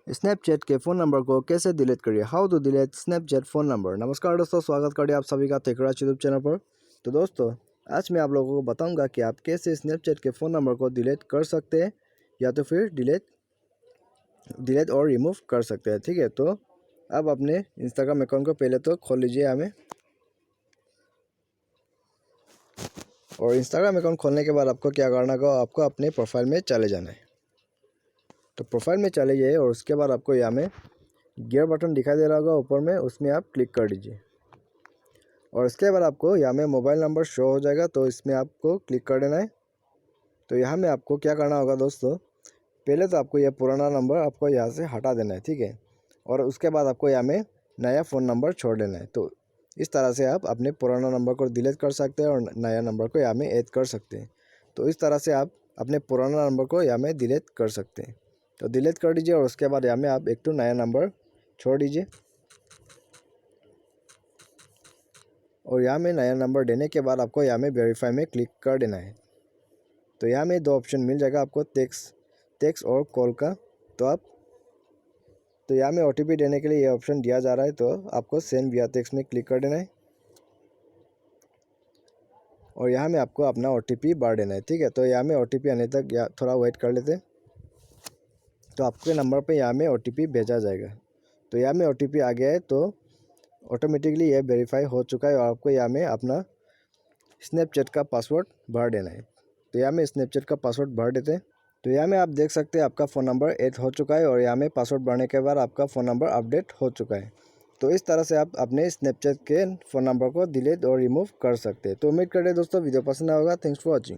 Snapchat के phone number को कैसे डिलीट करिए, how to delete Snapchat phone number. नमस्कार दोस्तों, स्वागत करिए आप सभी का टेकराज यूट्यूब चैनल पर। तो दोस्तों, आज मैं आप लोगों को बताऊंगा कि आप कैसे स्नैपचैट के फ़ोन नंबर को डिलीट कर सकते हैं या तो फिर डिलीट और रिमूव कर सकते हैं। ठीक है, तो आप अपने इंस्टाग्राम अकाउंट को पहले तो खोल लीजिए हमें, और इंस्टाग्राम अकाउंट खोलने के बाद आपको क्या करना होगा, आपको अपने प्रोफाइल में चले जाना है। तो प्रोफाइल में चले जाइए और उसके बाद आपको यहाँ में गियर बटन दिखाई दे रहा होगा ऊपर में, उसमें आप क्लिक कर दीजिए। और इसके बाद आपको यहाँ में मोबाइल नंबर शो हो जाएगा, तो इसमें आपको क्लिक कर देना है। तो यहाँ में आपको क्या करना होगा दोस्तों, पहले तो आपको यह पुराना नंबर आपको यहाँ से हटा देना है। ठीक है, और उसके बाद आपको यहाँ में नया फ़ोन नंबर छोड़ देना है। तो इस तरह से आप अपने पुराना नंबर को डिलीट कर सकते हैं और नया नंबर को यहाँ में ऐड कर सकते हैं। तो इस तरह से आप अपने पुराना नंबर को यहाँ में डिलीट कर सकते हैं। तो डिलीट कर दीजिए और उसके बाद यहाँ में आप एक तो नया नंबर छोड़ दीजिए, और यहाँ में नया नंबर देने के बाद आपको यहाँ में वेरीफाई में क्लिक कर देना है। तो यहाँ में दो ऑप्शन मिल जाएगा आपको, टेक्स्ट और कॉल का। तो यहाँ में OTP देने के लिए ये ऑप्शन दिया जा रहा है, तो आपको सेंड विया टेक्स्ट में क्लिक कर देना है और यहाँ में आपको अपना OTP भर देना है। ठीक है, तो यहाँ में OTP आने तक थोड़ा वेट कर लेते हैं। तो आपके नंबर पे यहाँ में OTP भेजा जाएगा। तो यहाँ में OTP आ गया है, तो ऑटोमेटिकली ये वेरीफाई हो चुका है और आपको यहाँ में अपना स्नैपचैट का पासवर्ड भर देना है। तो यहाँ में स्नैपचैट का पासवर्ड भर देते हैं। तो यहाँ में आप देख सकते हैं आपका फ़ोन नंबर ऐड हो चुका है और यहाँ में पासवर्ड भरने के बाद आपका फ़ोन नंबर अपडेट हो चुका है। तो इस तरह से आप अपने स्नैपचैट के फ़ोन नंबर को डिलीट और रिमूव कर सकते हैं। तो उम्मीद करते हैं दोस्तों वीडियो पसंद आएगा। Thanks for watching.